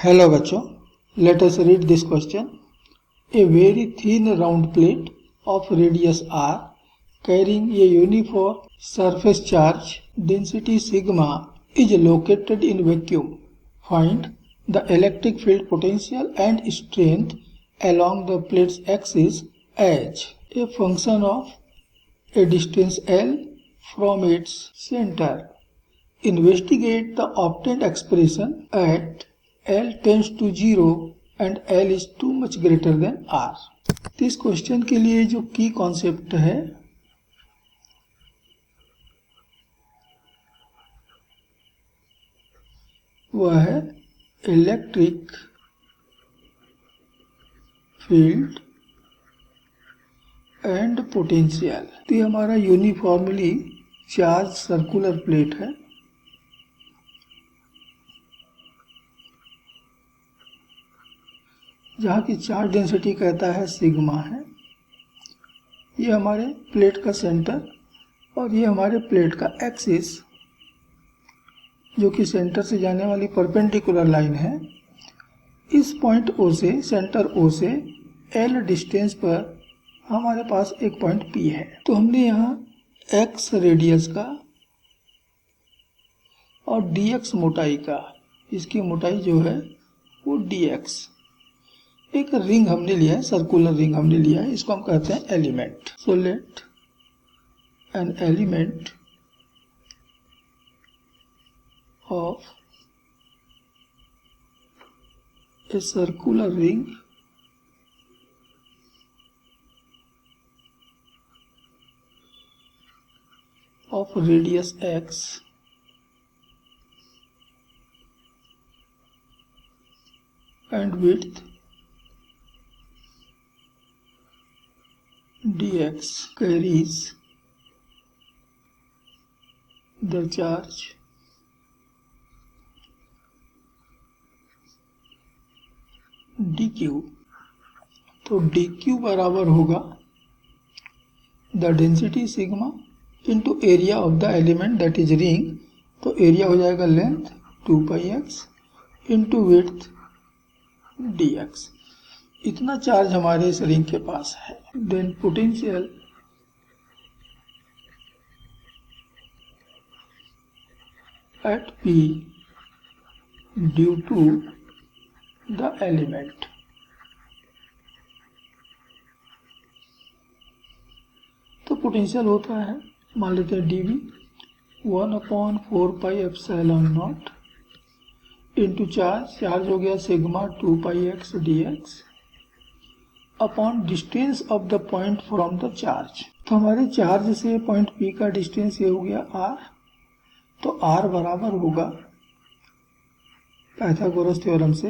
Hello बच्चों, let us read this question. A very thin round plate of radius r carrying a uniform surface charge density sigma is located in vacuum. Find the electric field potential and strength along the plate's axis as a function of a distance L from its center. Investigate the obtained expression at L tends to 0 and L is too much greater than R. तो इस question के लिए जो की concept है वह है electric field and potential. तो ये हमारा यूनिफॉर्मली चार्ज सर्कुलर प्लेट है जहाँ की चार्ज डेंसिटी कहता है सिग्मा है। ये हमारे प्लेट का सेंटर और ये हमारे प्लेट का एक्सिस जो कि सेंटर से जाने वाली परपेंडिकुलर लाइन है। इस पॉइंट O से, सेंटर O से L डिस्टेंस पर हमारे पास एक पॉइंट P है। तो हमने यहाँ x रेडियस का और dx मोटाई का, इसकी मोटाई जो है वो dx, एक रिंग हमने लिया है, सर्कुलर रिंग हमने लिया है, इसको हम कहते हैं element. So let an element of a circular ring of radius x and width dx carries the charge dq। तो dq बराबर होगा the density sigma into area of the element that is ring. तो area हो जाएगा length 2πx into width dx। इतना charge हमारे इस ring के पास है। Then potential at P due to the element. तो पोटेंशियल होता है, मान लेते हैं dV 1/4πε0 इंटू चार्ज हो गया sigma 2πx dx upon distance of the point from the charge. तो हमारे चार्ज से पॉइंट P का डिस्टेंस ये हो गया r। तो r बराबर होगा पाइथागोरस थ्योरम से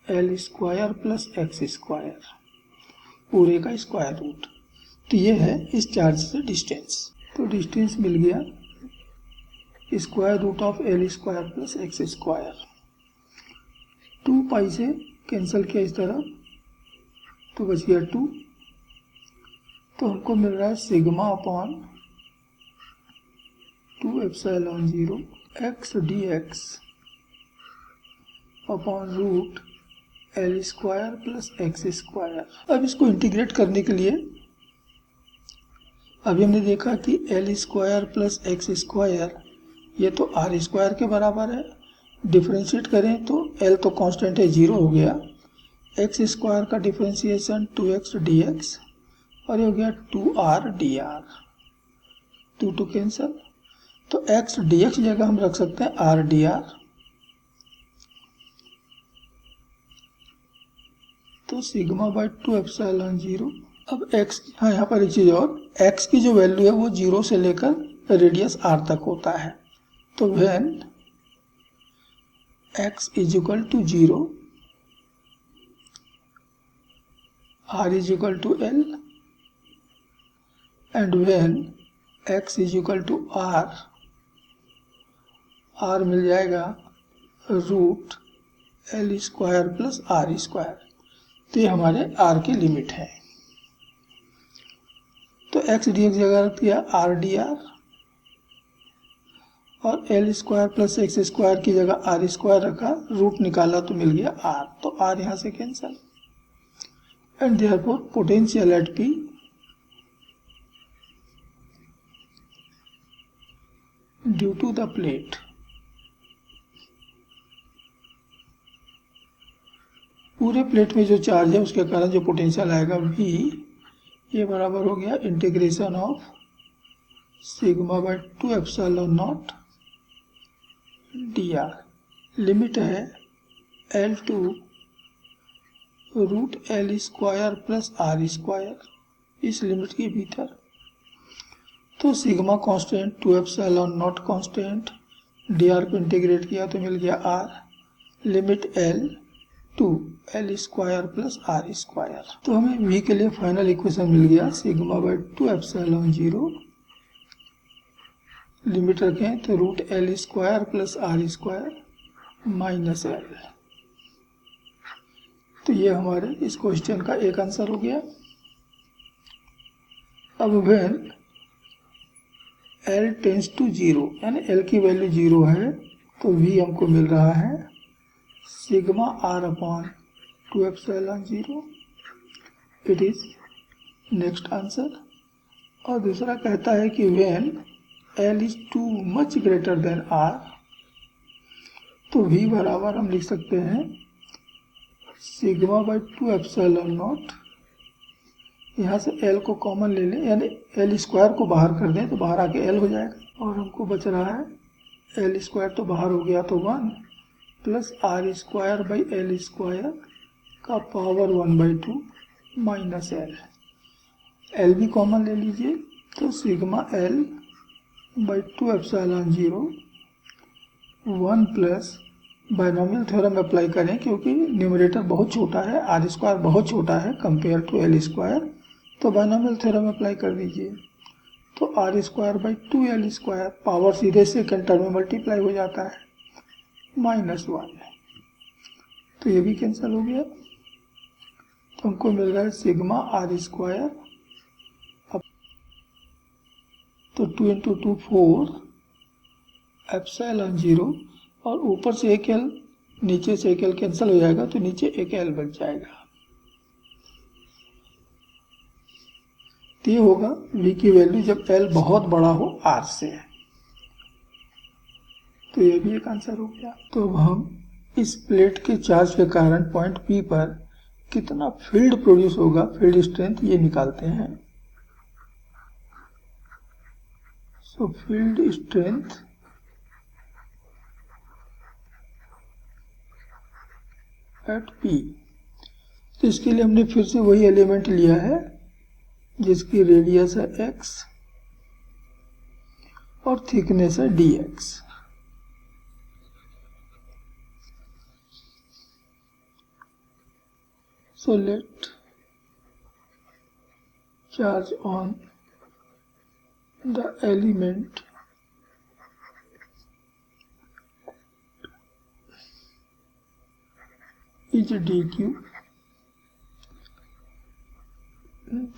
L² प्लस x², पूरे का स्क्वायर रूट। तो ये है इस चार्ज से डिस्टेंस। तो डिस्टेंस मिल गया square root of L² plus x²। 2π से कैंसिल किया इस तरफ तो बच गया 2। तो हमको मिल रहा है sigma upon 2ε0 x dx upon root L² plus x²। अब इसको इंटीग्रेट करने के लिए अभी हमने देखा कि L² प्लस x² ये तो r² के बराबर है। डिफरेंशिएट करें तो L तो कांस्टेंट है, 0 हो गया। x² का डिफरेंशिएशन 2x dx और ये हो गया 2r dr, 2 कैंसल। तो x dx जगह हम रख सकते हैं r dr। तो सिग्मा बाई 2ε0। अब x, हाँ यहाँ पर एक चीज और, x की जो वैल्यू है वो 0 से लेकर रेडियस r तक होता है। तो when x is equal to 0 r is equal to L and when x is equal to r मिल जाएगा रूट L² प्लस r²। तो ये हमारे r की लिमिट है। तो x dx जगह रख दिया r dr और L square plus X square की जगह आर स्क्वायर रखा, रूट निकाला तो मिल गया आर, तो आर यहाँ से cancel. And therefore potential at P due to the plate, पूरे प्लेट में जो चार्ज है उसके कारण जो पोटेंशियल आएगा V, ये बराबर हो गया integration of sigma by 2 epsilon naught dr। Limit है L to root L square plus R square, इस लिमिट के भीतर। तो sigma constant, 2 epsilon naught constant, dr को इंटीग्रेट किया तो मिल गया r, limit L to L square plus R square. तो हमें v के लिए फाइनल इक्वेशन मिल गया सिग्मा बाय 2 एप्सिलॉन 0, लिमिट रखें तो root L square plus R square minus L. तो ये हमारे इस क्वेश्चन का एक आंसर हो गया। अब व्हेन L टेंड्स टू 0, यानी L की वैल्यू 0 है, तो V हमको मिल रहा है sigma R upon 2 epsilon 0। It is next answer. और दूसरा कहता है कि when L is too much greater then R, तो V बराबर हम लिख सकते हैं सिग्मा बाय 2 एप्सिलॉन नॉट, यहाँ से L को कॉमन ले लें, यानी L स्क्वायर को बाहर कर दें तो बाहर आके L हो जाएगा, और हमको बच रहा है L स्क्वायर तो बाहर हो गया तो 1 plus R square by L square का पावर 1/2 माइनस एल। एल भी कॉमन ले लीजिए, तो sigma L by 2 epsilon 0 1 plus binomial theorem apply करें, क्योंकि न्यूमरेटर बहुत छोटा है, आर स्क्वायर बहुत छोटा है कंपेयर टू एल स्क्वायर, तो बाइनोमियल थ्योरम अप्लाई कर दीजिए। तो R square by 2 L square, power सीधे सेकंड टर्म में मल्टीप्लाई हो जाता है, माइनस 1, तो ये भी कैंसिल हो गया। तो हमको मिल रहा है सिग्मा आर स्क्वायर, तो 2 इंटू 2 4 एप्सिलॉन 0, और ऊपर से एक एल नीचे से एक एल कैंसिल हो जाएगा, तो नीचे एक एल बच जाएगा। तो ये होगा V की वैल्यू जब L बहुत बड़ा हो R से। तो ये भी एक आंसर हो गया। तो अब हम इस प्लेट के चार्ज के कारण पॉइंट P पर कितना फील्ड प्रोड्यूस होगा, फील्ड स्ट्रेंथ, ये निकालते हैं। सो फील्ड स्ट्रेंथ एट P, तो इसके लिए हमने फिर से वही एलिमेंट लिया है जिसकी रेडियस है x और थिकनेस है dx। So let charge on the element is dq,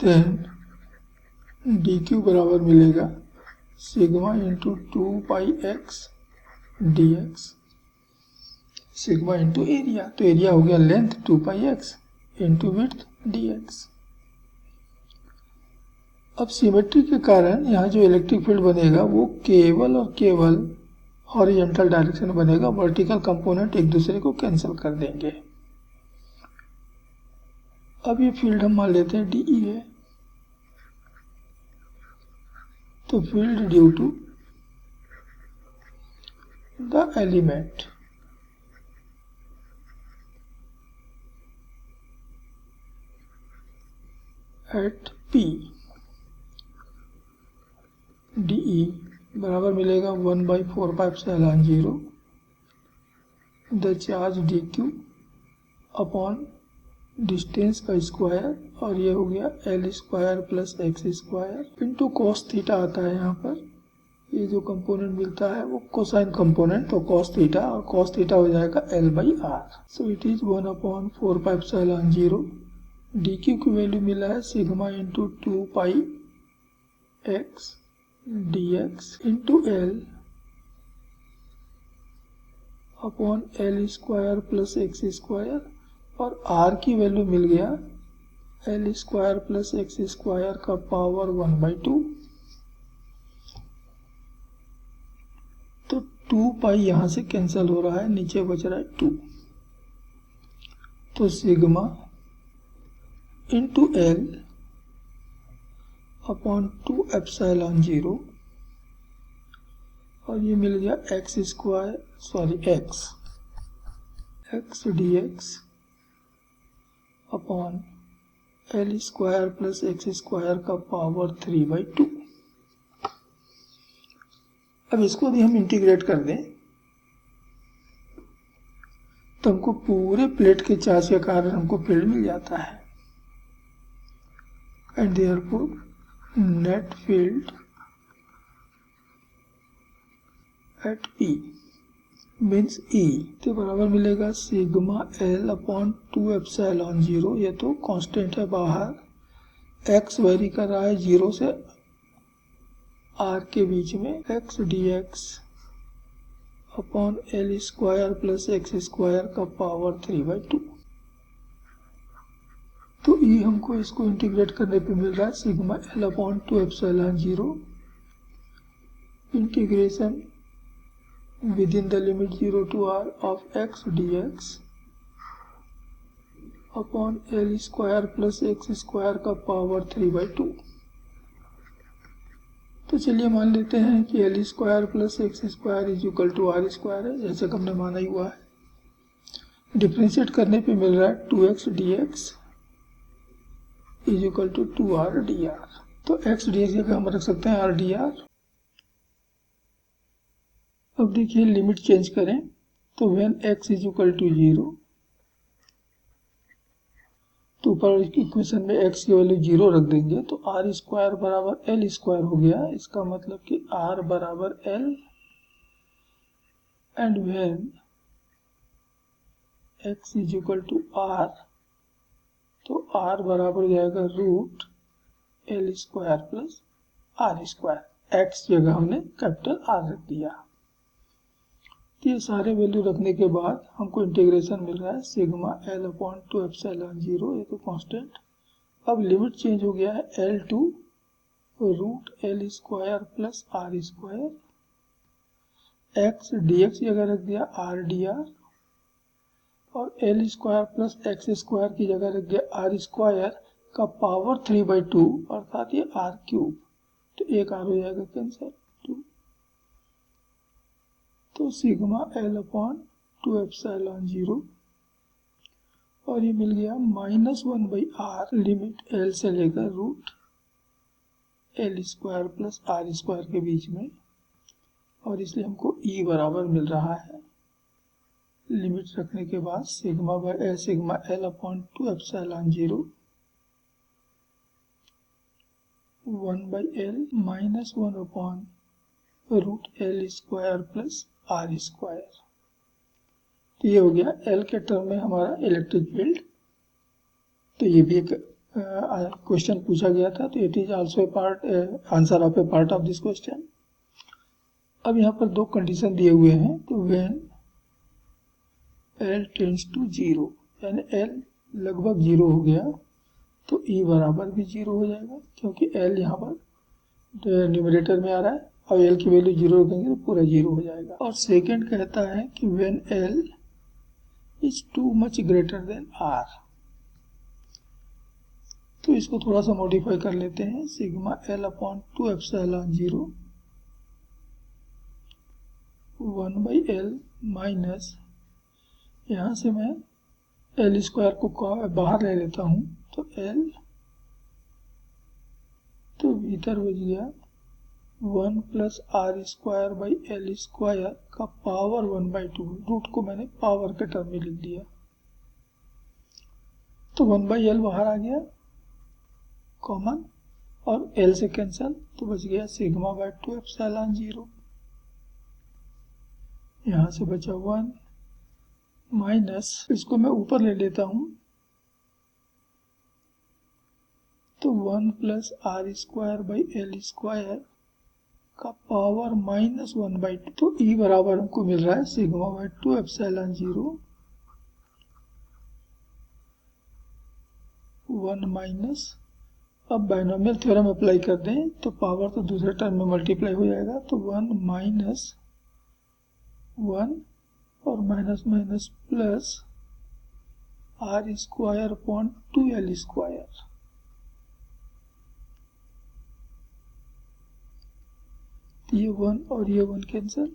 then dq बराबर मिलेगा सिग्मा इंटू 2 पाई x dx, sigma into area, तो एरिया हो गया लेंथ 2 पाई x इंटू विड्थ dx। अब सिमेट्री के कारण यहाँ जो इलेक्ट्रिक फील्ड बनेगा वो केवल और केवल हॉरिजॉन्टल डायरेक्शन में बनेगा, वर्टिकल कंपोनेंट एक दूसरे को कैंसिल कर देंगे। अब ये फील्ड हम मान लेते हैं DE है, तो field due to the element at P DE बराबर मिलेगा 1/4 pi epsilon 0 the charge dq upon distance का स्क्वायर, और ये हो गया L square plus X square into cos theta आता है। यहाँ पर ये जो कंपोनेंट मिलता है वो कोसाइन कंपोनेंट, तो कॉस थीटा, और कॉस थीटा हो जाएगा L by R. So it is 1/4 pi epsilon 0। D Q की वैल्यू मिला है sigma into 2 pi X D X into L upon L square plus X square, और R की value मिल गया L square plus X square का power 1/2। तो 2 पाई यहाँ से कैंसिल हो रहा है, नीचे बच रहा है 2। तो sigma into L upon 2 epsilon 0, और ये मिल गया x D x upon L square plus X square का पावर 3/2। अब इसको यदि हम इंटीग्रेट कर दें तो हमको पूरे प्लेट के चार्ज के कारण हमको फील्ड मिल जाता है, and therefore net field at E means ई तो बराबर मिलेगा सिग्मा एल अपॉन 2 एप्सिलॉन 0। ये तो कांस्टेंट है बाहर, एक्स वेरी कर रहा है 0 से आर के बीच में, x D x upon L square plus X square का पावर 3/2। तो ये हमको इसको इंटीग्रेट करने पे मिल रहा है sigma L upon 2 epsilon 0 integration within the limit 0 to r of x dx upon l square plus x square का पावर 3/2। तो चलिए मान लेते हैं कि l square plus X square is equal to R square है, जैसे कि हमने माना ही हुआ है। डिफ्रेंशिएट करने पे मिल रहा है 2x dx is equal to 2r dr। तो x dx की जगह हम रख सकते हैं r dr। अब देखिए लिमिट चेंज करें तो when x is equal to 0, तो ऊपर इक्वेशन में x की वैल्यू 0 रख देंगे तो r स्क्वायर बराबर l स्क्वायर हो गया। इसका मतलब कि r बराबर l, and when x is equal to r, तो r बराबर हो जाएगा root l square plus r square. x जगह हमने कैपिटल R रख दिया। ये सारे वैल्यू रखने के बाद हमको इंटीग्रेशन मिल रहा है सिग्मा एल अपॉन 2 एप्सिलॉन 0, ये तो कांस्टेंट। अब लिमिट चेंज हो गया है L to root L square plus R square, X D X जगह रख दिया आर डी आर, और L square plus X square की जगह रख दिया आर स्क्वायर का पावर 3/2 अर्थात ये आर क्यूब। तो एक आर हो जाएगा कैंसिल 2। तो सिग्मा एल अपॉन 2 एप्सिलॉन 0, और ये मिल गया -1/r लिमिट एल से लेकर root L square plus R square के बीच में, और इसलिए हमको ई बराबर मिल रहा है लिमिट रखने के बाद sigma L upon 2 epsilon 0 1/l -1 upon root L square plus R square. तो ये हो गया एल के टर्म में हमारा इलेक्ट्रिक फील्ड। तो ये भी एक क्वेश्चन पूछा गया था, तो it is also answer of A part of this question. अब यहाँ पर दो कंडीशन दिए हुए हैं। तो व्हेन एल टेंड्स टू 0, यानी एल लगभग 0 हो गया तो ई बराबर भी 0 हो जाएगा, क्योंकि एल यहाँ पर न्यूमरेटर में आ रहा है और एल की वैल्यू 0 रखेंगे तो पूरा 0 हो जाएगा। और सेकंड कहता है कि when L is too much greater than R, तो इसको थोड़ा सा मॉडिफाई कर लेते हैं। Sigma L upon 2 epsilon 0 1/l minus, यहाँ से मैं एल स्क्वायर को बाहर ले लेता हूँ तो एल, तो भीतर हो गया 1 plus R square by L square का पावर 1/2। रूट को मैंने पावर के टर्म में लिख दिया, तो 1/l बाहर आ गया कॉमन, और l से कैंसिल, तो बच गया सिग्मा बाई 2 एप्सिलॉन 0। यहाँ से बचा 1 माइनस, इसको मैं ऊपर ले लेता हूँ तो 1 plus R square by L square का पावर -1/2, तो E बराबर हमको मिल रहा है सिग्मा बाई 2 एप्सिलॉन 0 1 माइनस, अब बाइनोमियल थ्योरम अप्लाई कर दें तो पावर तो दूसरे टर्म में मल्टीप्लाई हो जाएगा, तो 1 माइनस 1 और minus minus plus r square upon 2l square. ये 1 और ये 1 कैंसिल,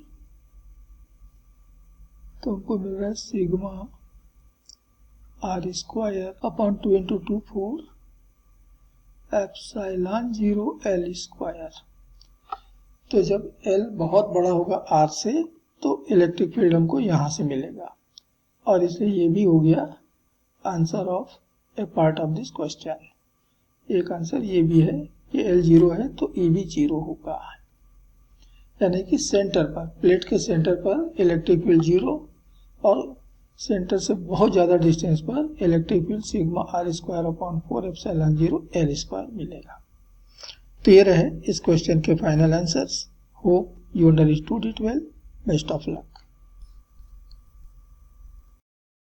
तो हमको मिल रहा है sigma r square upon 2 into 2 4 epsilon 0 l square. तो जब l बहुत बड़ा होगा r से तो इलेक्ट्रिक फील्ड हमको यहाँ से मिलेगा, और इसलिए ये भी हो गया answer of A part of this question. एक आंसर ये भी है कि l 0 है तो E भी 0 होगा, यानी कि सेंटर पर, प्लेट के सेंटर पर इलेक्ट्रिक फील्ड 0 और सेंटर से बहुत ज़्यादा डिस्टेंस पर electric field sigma r square upon 4 epsilon 0 l square मिलेगा। तो ये रहे इस क्वेश्चन के final answers. Hope you understood it well. Best of luck.